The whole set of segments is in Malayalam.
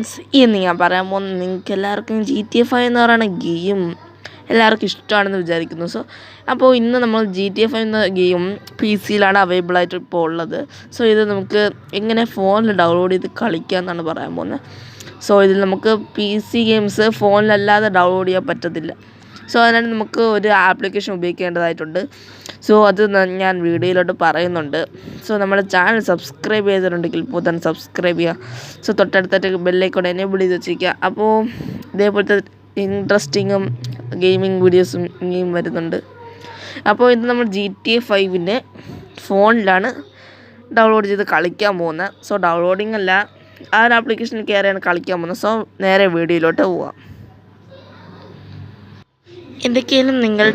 ഫ്രണ്ട്സ്, ഇന്ന് ഞാൻ പറയാൻ പോകുന്നത് നിങ്ങൾക്ക് എല്ലാവർക്കും GTA 5 എന്ന് പറയുന്ന ഗെയിം എല്ലാവർക്കും ഇഷ്ടമാണെന്ന് വിചാരിക്കുന്നു. അപ്പോൾ ഇന്ന് നമ്മൾ GTA 5 എന്ന ഗെയിം PC-യിലാണ് അവൈലബിൾ ആയിട്ട് ഇപ്പോൾ ഉള്ളത്. ഇത് നമുക്ക് എങ്ങനെ ഫോണിൽ ഡൗൺലോഡ് ചെയ്ത് കളിക്കാമെന്നാണ് പറയാൻ പോകുന്നത്. ഇതിൽ നമുക്ക് PC ഗെയിംസ് ഫോണിലല്ലാതെ ഡൗൺലോഡ് ചെയ്യാൻ പറ്റത്തില്ല. അതിനാണ് നമുക്ക് ഒരു ആപ്ലിക്കേഷൻ ഉപയോഗിക്കേണ്ടതായിട്ടുണ്ട്. അത് ഞാൻ വീഡിയോയിലോട്ട് പറയുന്നുണ്ട്. നമ്മുടെ ചാനൽ സബ്സ്ക്രൈബ് ചെയ്തിട്ടുണ്ടെങ്കിൽ ഇപ്പോൾ തന്നെ സബ്സ്ക്രൈബ് ചെയ്യുക. തൊട്ടടുത്തായിട്ട് ബെല്ലൈക്കോൺ എനേബിൾ ചെയ്ത് വെച്ചിരിക്കുക. അപ്പോൾ ഇതേപോലത്തെ ഇൻട്രസ്റ്റിങ്ങും ഗെയിമിംഗ് വീഡിയോസും ഇനിയും വരുന്നുണ്ട്. അപ്പോൾ ഇത് നമ്മൾ GTA 5 ഫോണിലാണ് ഡൗൺലോഡ് ചെയ്ത് കളിക്കാൻ പോകുന്നത്. ഡൗൺലോഡിങ് അല്ല, ആ ഒരു ആപ്ലിക്കേഷനിൽ കയറിയാണ് കളിക്കാൻ പോകുന്നത്. നേരെ വീഡിയോയിലോട്ട് പോവാം. എന്തൊക്കെയായാലും നിങ്ങൾ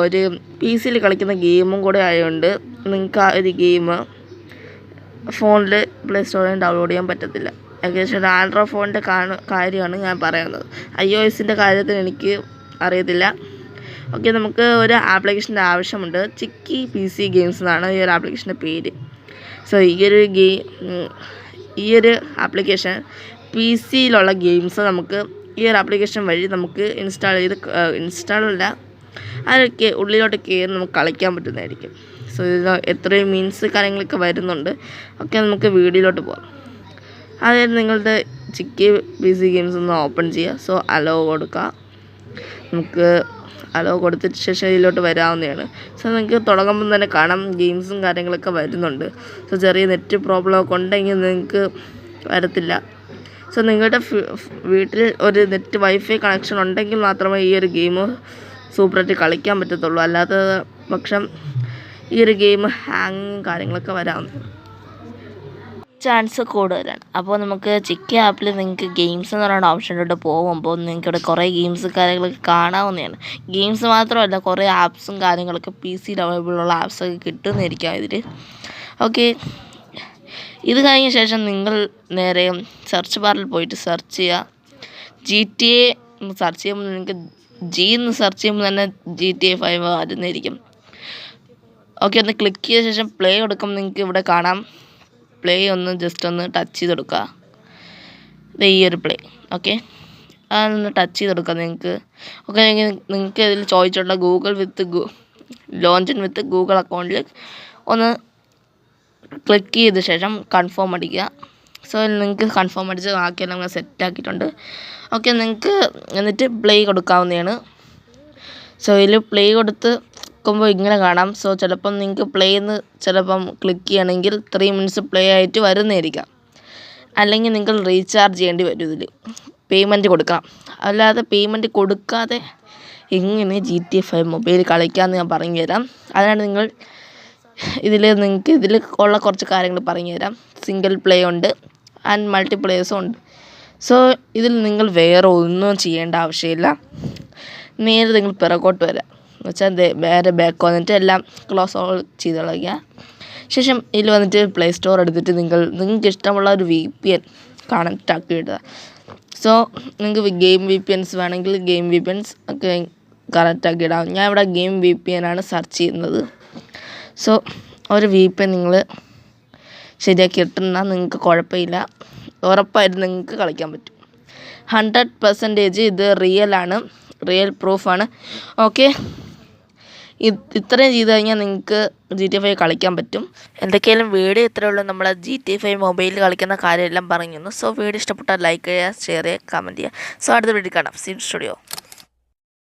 ഒരു PC-യിൽ കളിക്കുന്ന ഗെയിമും കൂടെ ആയതുകൊണ്ട് നിങ്ങൾക്ക് ആ ഒരു ഗെയിം ഫോണിൽ പ്ലേ സ്റ്റോറിൽ ഡൗൺലോഡ് ചെയ്യാൻ പറ്റത്തില്ല. ഏകദേശം ഒരു ആൻഡ്രോയിഡ് ഫോണിൻ്റെ കാര്യമാണ് ഞാൻ പറയുന്നത്. iOS-ൻ്റെ കാര്യത്തിൽ എനിക്ക് അറിയത്തില്ല. നമുക്ക് ഒരു ആപ്ലിക്കേഷൻ്റെ ആവശ്യമുണ്ട്. ചിക്കി PC ഗെയിംസ് എന്നാണ് ഈ ഒരു ആപ്ലിക്കേഷൻ്റെ പേര്. ഈ ഒരു ആപ്ലിക്കേഷൻ PC-യിലുള്ള ഗെയിംസ് നമുക്ക് ഈ ഒരു ആപ്ലിക്കേഷൻ വഴി നമുക്ക് ഇൻസ്റ്റാളല്ല അതൊക്കെ ഉള്ളിലോട്ട് കയറി നമുക്ക് കളിക്കാൻ പറ്റുന്നതായിരിക്കും. ഇതിൽ എത്രയും മീൻസ് കാര്യങ്ങളൊക്കെ വരുന്നുണ്ട്. നമുക്ക് വീഡിയോയിലോട്ട് പോകാം. അതായത് നിങ്ങളുടെ ചിക്കി PC ഗെയിംസ് ഒന്ന് ഓപ്പൺ ചെയ്യുക. അലോ കൊടുക്കുക. നമുക്ക് അലോ കൊടുത്തിട്ട് ശേഷം ഇതിലോട്ട് വരാവുന്നതാണ്. നിങ്ങൾക്ക് തുടങ്ങുമ്പം തന്നെ കാണാം ഗെയിംസും കാര്യങ്ങളൊക്കെ വരുന്നുണ്ട്. ചെറിയ നെറ്റ് പ്രോബ്ലം ഒക്കെ ഉണ്ടെങ്കിൽ നിങ്ങൾക്ക് വരത്തില്ല. നിങ്ങളുടെ വീട്ടിൽ ഒരു നെറ്റ് വൈഫൈ കണക്ഷൻ ഉണ്ടെങ്കിൽ മാത്രമേ ഈ ഒരു ഗെയിം സൂപ്പറായിട്ട് കളിക്കാൻ പറ്റത്തുള്ളൂ. അല്ലാത്ത പക്ഷം ഈ ഒരു ഗെയിം ഹാങ്ങും കാര്യങ്ങളൊക്കെ വരാവുന്ന ചാൻസ് കൂടുതലാണ്. അപ്പോൾ നമുക്ക് ചിക്കി ആപ്പിൽ നിങ്ങൾക്ക് ഗെയിംസ് എന്ന് പറയുന്ന ഓപ്ഷനിലോട്ട് പോകുമ്പോൾ നിങ്ങൾക്ക് ഇവിടെ കുറേ ഗെയിംസ് കാര്യങ്ങളൊക്കെ കാണാവുന്നതാണ്. ഗെയിംസ് മാത്രമല്ല, കുറേ ആപ്സും കാര്യങ്ങളൊക്കെ PC-യിൽ അവൈലബിളുള്ള ആപ്സൊക്കെ കിട്ടുന്നതായിരിക്കും ഇതിൽ. ഇത് കഴിഞ്ഞ ശേഷം നിങ്ങൾ നേരെ സെർച്ച് ബാറിൽ പോയിട്ട് സെർച്ച് ചെയ്യുക. GTA എന്ന് സെർച്ച് ചെയ്യുമ്പോൾ നിങ്ങൾക്ക് എന്ന് സെർച്ച് ചെയ്യുമ്പോൾ തന്നെ GTA 5 വരുന്നതായിരിക്കും. ഒന്ന് ക്ലിക്ക് ചെയ്ത ശേഷം പ്ലേ കൊടുക്കുമ്പോൾ നിങ്ങൾക്ക് ഇവിടെ കാണാം. പ്ലേ ഒന്ന് ജസ്റ്റ് ഒന്ന് ടച്ച് ചെയ്ത് കൊടുക്കുക. ഈ ഒരു പ്ലേ അതൊന്ന് ടച്ച് ചെയ്ത് കൊടുക്കുക നിങ്ങൾക്ക്. നിങ്ങൾക്ക് ഇതിൽ ചോദിച്ചിട്ടുള്ള ലോഞ്ചിൻ വിത്ത് ഗൂഗിൾ അക്കൗണ്ടിൽ ഒന്ന് ക്ലിക്ക് ചെയ്ത ശേഷം കൺഫേം അടിക്കുക. നിങ്ങൾക്ക് കൺഫേം അടിച്ച് ബാക്കിയെല്ലാം നമ്മൾ സെറ്റാക്കിയിട്ടുണ്ട്. നിങ്ങൾക്ക് എന്നിട്ട് പ്ലേ കൊടുക്കാവുന്നതാണ്. ഇതിൽ പ്ലേ കൊടുക്കുമ്പോൾ ഇങ്ങനെ കാണാം. ചിലപ്പം നിങ്ങൾക്ക് പ്ലേന്ന് ചിലപ്പം ക്ലിക്ക് ചെയ്യണമെങ്കിൽ 3 മിനിറ്റ്സ് പ്ലേ ആയിട്ട് വരുന്നതായിരിക്കാം. അല്ലെങ്കിൽ നിങ്ങൾ റീചാർജ് ചെയ്യേണ്ടി വരും. ഇതിൽ പേയ്മെൻറ്റ് കൊടുക്കണം. അല്ലാതെ പേയ്മെൻറ്റ് കൊടുക്കാതെ എങ്ങനെ GTA 5 മൊബൈൽ കളിക്കാമെന്ന് ഞാൻ പറഞ്ഞു തരാം. അതിനാണ് നിങ്ങൾക്ക് ഇതിൽ ഉള്ള കുറച്ച് കാര്യങ്ങൾ പറഞ്ഞു തരാം. സിംഗിൾ പ്ലേ ഉണ്ട് ആൻഡ് മൾട്ടിപ്ലേയേഴ്സും ഉണ്ട്. ഇതിൽ നിങ്ങൾ വേറെ ഒന്നും ചെയ്യേണ്ട ആവശ്യമില്ല. നേരെ നിങ്ങൾ പിറകോട്ട് വരാം. വേറെ ബാക്ക് വന്നിട്ട് എല്ലാം ക്ലോസ് ഓൾ ചെയ്ത് കളയുക. ശേഷം ഇതിൽ വന്നിട്ട് പ്ലേ സ്റ്റോർ എടുത്തിട്ട് നിങ്ങൾക്ക് ഇഷ്ടമുള്ള ഒരു VPN കണക്റ്റ് ആക്കി ഇടുക. നിങ്ങൾക്ക് ഗെയിം VPNs വേണമെങ്കിൽ ഗെയിം VPNs ഒക്കെ കണക്റ്റ് ആക്കി ഇടാം. ഞാൻ ഇവിടെ ഗെയിം VPN ആണ് സെർച്ച് ചെയ്യുന്നത്. ഒരു VPN നിങ്ങൾ ശരിയാക്കി ഇട്ടുന്നാൽ നിങ്ങൾക്ക് കുഴപ്പമില്ല. ഉറപ്പായിട്ട് നിങ്ങൾക്ക് കളിക്കാൻ പറ്റും. 100% ഇത് റിയൽ പ്രൂഫാണ്. ഇത്രയും ചെയ്ത് കഴിഞ്ഞാൽ നിങ്ങൾക്ക് GTA 5 കളിക്കാൻ പറ്റും. എന്തൊക്കെയായാലും വീഡിയോ ഇത്രയേ ഉള്ളൂ. നമ്മളെ GTA 5 മൊബൈലിൽ കളിക്കുന്ന കാര്യമെല്ലാം പറഞ്ഞു. വീഡിയോ ഇഷ്ടപ്പെട്ടാൽ ലൈക്ക് ചെയ്യുക, ഷെയർ ചെയ്യുക, കമൻറ്റ് ചെയ്യുക. അടുത്ത വീഡിയോ കാണാം. Scene studio.